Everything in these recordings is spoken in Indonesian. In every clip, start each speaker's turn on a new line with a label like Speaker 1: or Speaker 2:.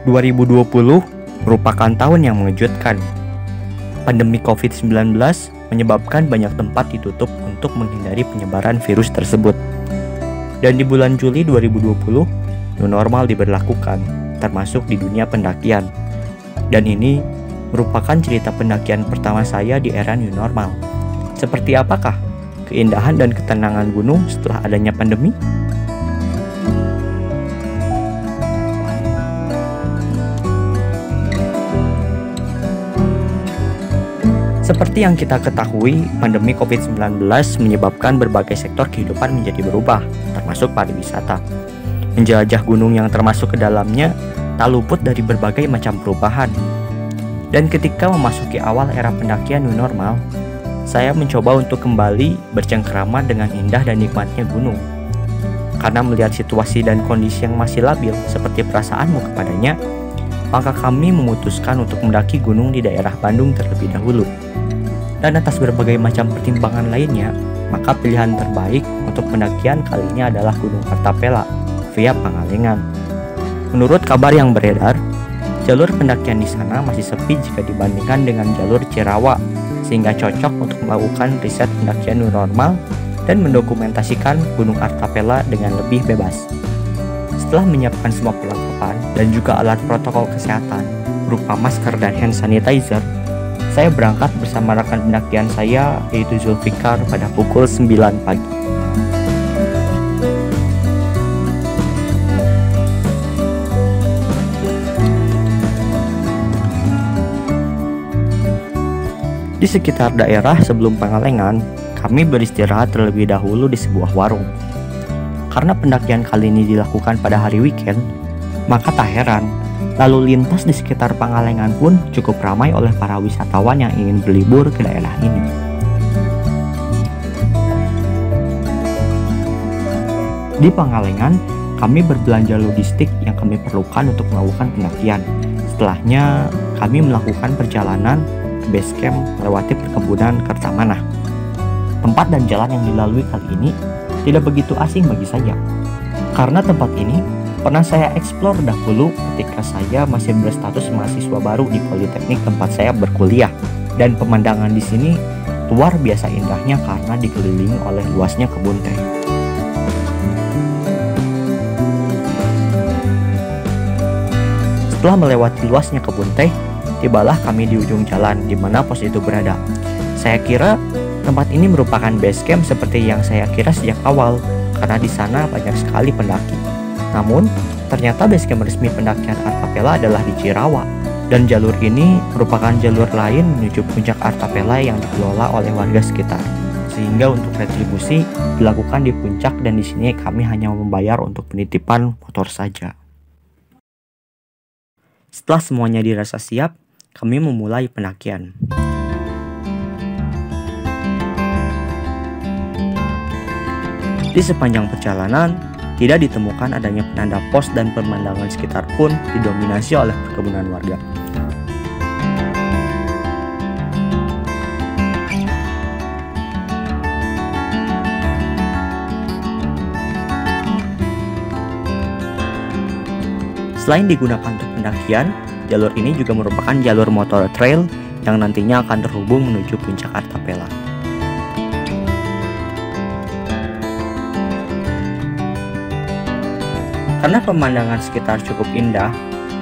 Speaker 1: 2020 merupakan tahun yang mengejutkan. Pandemi COVID-19 menyebabkan banyak tempat ditutup untuk menghindari penyebaran virus tersebut. Dan di bulan Juli 2020, new normal diberlakukan, termasuk di dunia pendakian. Dan ini merupakan cerita pendakian pertama saya di era new normal. Seperti apakah keindahan dan ketenangan gunung setelah adanya pandemi? Seperti yang kita ketahui, pandemi COVID-19 menyebabkan berbagai sektor kehidupan menjadi berubah, termasuk pariwisata. Menjelajah gunung yang termasuk ke dalamnya tak luput dari berbagai macam perubahan. Dan ketika memasuki awal era pendakian new normal, saya mencoba untuk kembali bercengkrama dengan indah dan nikmatnya gunung. Karena melihat situasi dan kondisi yang masih labil seperti perasaanmu kepadanya, maka kami memutuskan untuk mendaki gunung di daerah Bandung terlebih dahulu. Dan atas berbagai macam pertimbangan lainnya, maka pilihan terbaik untuk pendakian kali ini adalah Gunung Artapela via Pangalengan. Menurut kabar yang beredar, jalur pendakian di sana masih sepi jika dibandingkan dengan jalur Cirawa, sehingga cocok untuk melakukan riset pendakian new normal dan mendokumentasikan Gunung Artapela dengan lebih bebas. Setelah menyiapkan semua perlengkapan dan juga alat protokol kesehatan berupa masker dan hand sanitizer, saya berangkat bersama rekan pendakian saya, yaitu Zulfikar, pada pukul 9 pagi. Di sekitar daerah sebelum Pangalengan, kami beristirahat terlebih dahulu di sebuah warung. Karena pendakian kali ini dilakukan pada hari weekend, maka tak heran lalu lintas di sekitar Pangalengan pun cukup ramai oleh para wisatawan yang ingin berlibur ke daerah ini. Di Pangalengan, kami berbelanja logistik yang kami perlukan untuk melakukan pendakian. Setelahnya, kami melakukan perjalanan ke base camp melewati perkebunan Kertamanah. Tempat dan jalan yang dilalui kali ini tidak begitu asing bagi saya, karena tempat ini pernah saya eksplor dahulu ketika saya masih berstatus mahasiswa baru di Politeknik tempat saya berkuliah. Dan pemandangan di sini luar biasa indahnya karena dikelilingi oleh luasnya kebun teh. Setelah melewati luasnya kebun teh, tibalah kami di ujung jalan di mana pos itu berada. Saya kira tempat ini merupakan base camp seperti yang saya kira sejak awal, karena di sana banyak sekali pendaki. Namun, ternyata basecamp resmi pendakian Artapela adalah di Cirawa, dan jalur ini merupakan jalur lain menuju puncak Artapela yang dikelola oleh warga sekitar. Sehingga untuk retribusi dilakukan di puncak, dan di sini kami hanya membayar untuk penitipan motor saja. Setelah semuanya dirasa siap, kami memulai pendakian. Di sepanjang perjalanan, tidak ditemukan adanya penanda pos dan pemandangan sekitar pun didominasi oleh perkebunan warga. Selain digunakan untuk pendakian, jalur ini juga merupakan jalur motor trail yang nantinya akan terhubung menuju puncak Artapela. Karena pemandangan sekitar cukup indah,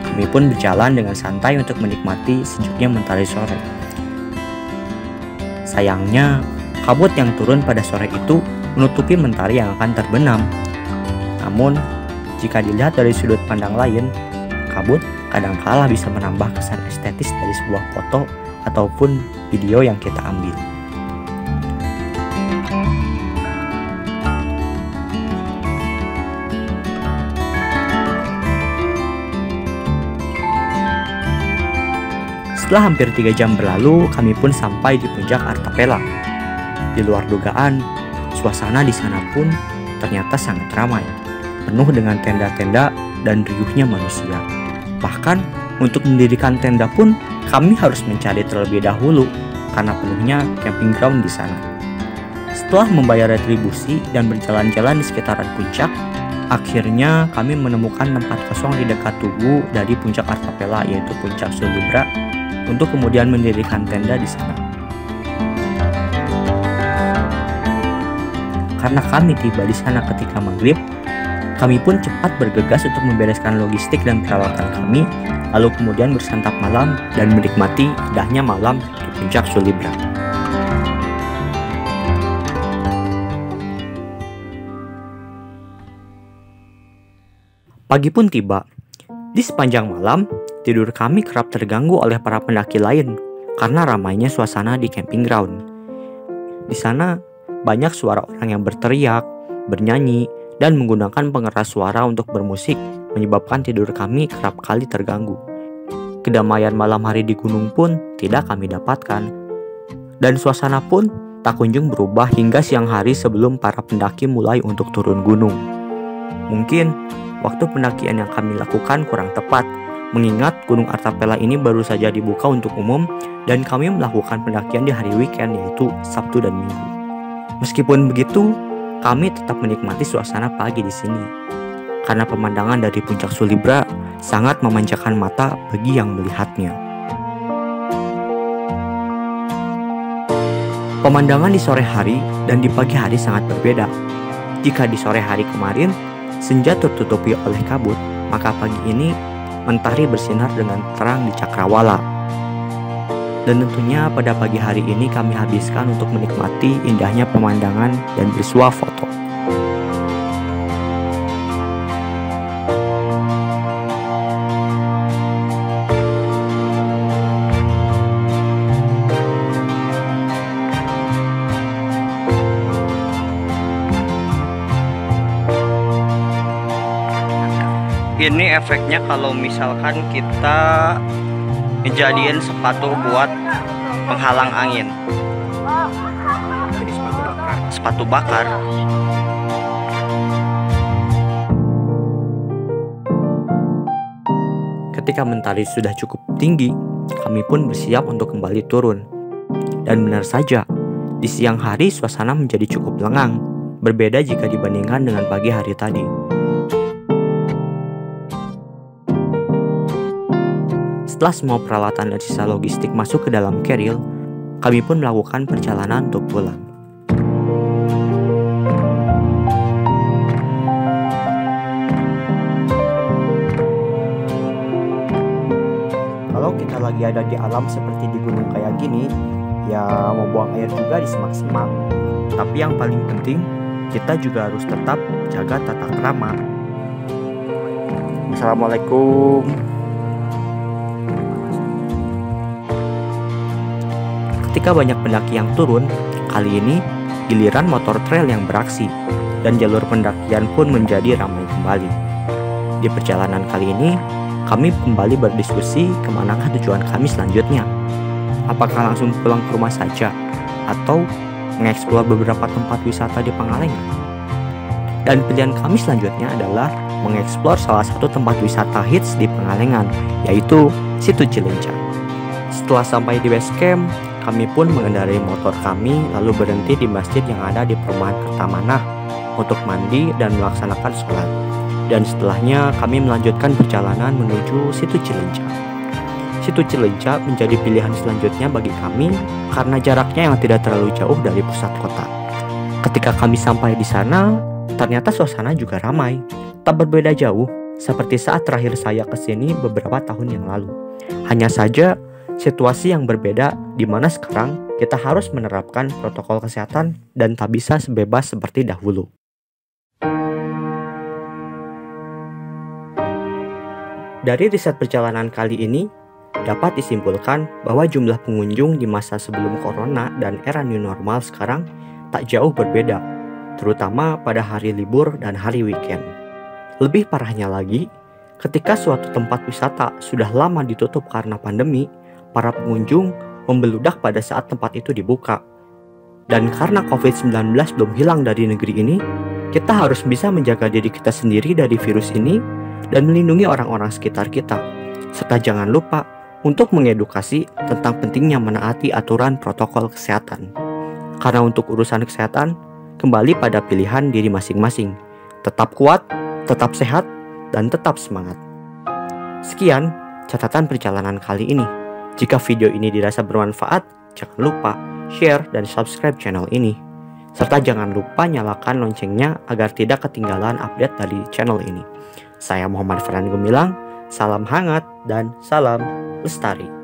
Speaker 1: kami pun berjalan dengan santai untuk menikmati sejuknya mentari sore. Sayangnya, kabut yang turun pada sore itu menutupi mentari yang akan terbenam. Namun, jika dilihat dari sudut pandang lain, kabut kadangkala bisa menambah kesan estetis dari sebuah foto ataupun video yang kita ambil. Setelah hampir 3 jam berlalu, kami pun sampai di puncak Artapela. Di luar dugaan, suasana di sana pun ternyata sangat ramai, penuh dengan tenda-tenda dan riuhnya manusia. Bahkan untuk mendirikan tenda pun kami harus mencari terlebih dahulu karena penuhnya camping ground di sana. Setelah membayar retribusi dan berjalan-jalan di sekitaran puncak, Akhirnya kami menemukan tempat kosong di dekat Tugu dari puncak Artapela, yaitu puncak Sulibra, untuk kemudian mendirikan tenda di sana. Karena kami tiba di sana ketika maghrib, kami pun cepat bergegas untuk membereskan logistik dan peralatan kami, lalu kemudian bersantap malam dan menikmati indahnya malam di puncak Sulibra. Pagi pun tiba. Di sepanjang malam, tidur kami kerap terganggu oleh para pendaki lain karena ramainya suasana di camping ground. Di sana, banyak suara orang yang berteriak, bernyanyi, dan menggunakan pengeras suara untuk bermusik, menyebabkan tidur kami kerap kali terganggu. Kedamaian malam hari di gunung pun tidak kami dapatkan. Dan suasana pun tak kunjung berubah hingga siang hari sebelum para pendaki mulai untuk turun gunung. Mungkin waktu pendakian yang kami lakukan kurang tepat, mengingat Gunung Artapela ini baru saja dibuka untuk umum dan kami melakukan pendakian di hari weekend, yaitu Sabtu dan Minggu. Meskipun begitu, kami tetap menikmati suasana pagi di sini, karena pemandangan dari puncak Sulibra sangat memanjakan mata bagi yang melihatnya. Pemandangan di sore hari dan di pagi hari sangat berbeda. Jika di sore hari kemarin senja tertutupi oleh kabut, maka pagi ini mentari bersinar dengan terang di Cakrawala. Dan tentunya pada pagi hari ini kami habiskan untuk menikmati indahnya pemandangan dan bersuah foto. Ini efeknya kalau misalkan kita ngejadiin sepatu buat penghalang angin. Jadi sepatu bakar. Ketika mentari sudah cukup tinggi, kami pun bersiap untuk kembali turun. Dan benar saja, di siang hari suasana menjadi cukup lengang, berbeda jika dibandingkan dengan pagi hari tadi. Setelah semua peralatan dan sisa logistik masuk ke dalam keril, kami pun melakukan perjalanan untuk pulang. Kalau kita lagi ada di alam seperti di gunung kayak gini, ya mau buang air juga di semak-semak. Tapi yang paling penting, kita juga harus tetap jaga tata krama. Assalamualaikum. Ketika banyak pendaki yang turun, kali ini giliran motor trail yang beraksi dan jalur pendakian pun menjadi ramai kembali. Di perjalanan kali ini, kami kembali berdiskusi kemanakah tujuan kami selanjutnya. Apakah langsung pulang ke rumah saja atau mengeksplor beberapa tempat wisata di Pangalengan? Dan pilihan kami selanjutnya adalah mengeksplor salah satu tempat wisata hits di Pangalengan, yaitu Situ Cilencah. Setelah sampai di base camp, kami pun mengendarai motor kami lalu berhenti di masjid yang ada di perumahan Kertamanah untuk mandi dan melaksanakan sholat. Dan setelahnya kami melanjutkan perjalanan menuju Situ Cilencah. Situ Cilencah menjadi pilihan selanjutnya bagi kami karena jaraknya yang tidak terlalu jauh dari pusat kota. Ketika kami sampai di sana, ternyata suasana juga ramai. Tak berbeda jauh seperti saat terakhir saya kesini beberapa tahun yang lalu. Hanya saja situasi yang berbeda di mana sekarang kita harus menerapkan protokol kesehatan dan tak bisa sebebas seperti dahulu. Dari riset perjalanan kali ini, dapat disimpulkan bahwa jumlah pengunjung di masa sebelum corona dan era new normal sekarang tak jauh berbeda, terutama pada hari libur dan hari weekend. Lebih parahnya lagi, ketika suatu tempat wisata sudah lama ditutup karena pandemi, para pengunjung membeludak pada saat tempat itu dibuka. Dan karena COVID-19 belum hilang dari negeri ini, kita harus bisa menjaga diri kita sendiri dari virus ini dan melindungi orang-orang sekitar kita. Serta jangan lupa untuk mengedukasi tentang pentingnya menaati aturan protokol kesehatan. Karena untuk urusan kesehatan, kembali pada pilihan diri masing-masing. Tetap kuat, Tetap sehat dan tetap semangat. Sekian catatan perjalanan kali ini. Jika video ini dirasa bermanfaat, jangan lupa share dan subscribe channel ini. Serta jangan lupa nyalakan loncengnya agar tidak ketinggalan update dari channel ini. Saya Muhammad Farhan Gumilang, salam hangat dan salam lestari.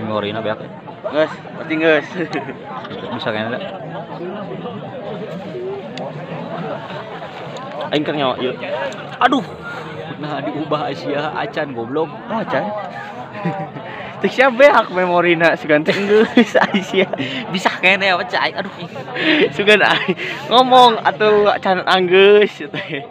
Speaker 2: Memorina beak.
Speaker 3: Nges, pasti nges.
Speaker 2: Bisa kayaknya enggak?
Speaker 3: Aing keur nyawa ieu.
Speaker 2: Aduh. Nah, diubah Asia acan goblok.
Speaker 3: Oh, can. Teu sia beak memorina sugan teh geus Aisyah.
Speaker 2: Bisa kayaknya apa cai. Aduh.
Speaker 3: Sugan ngomong atuh can anggeus teh.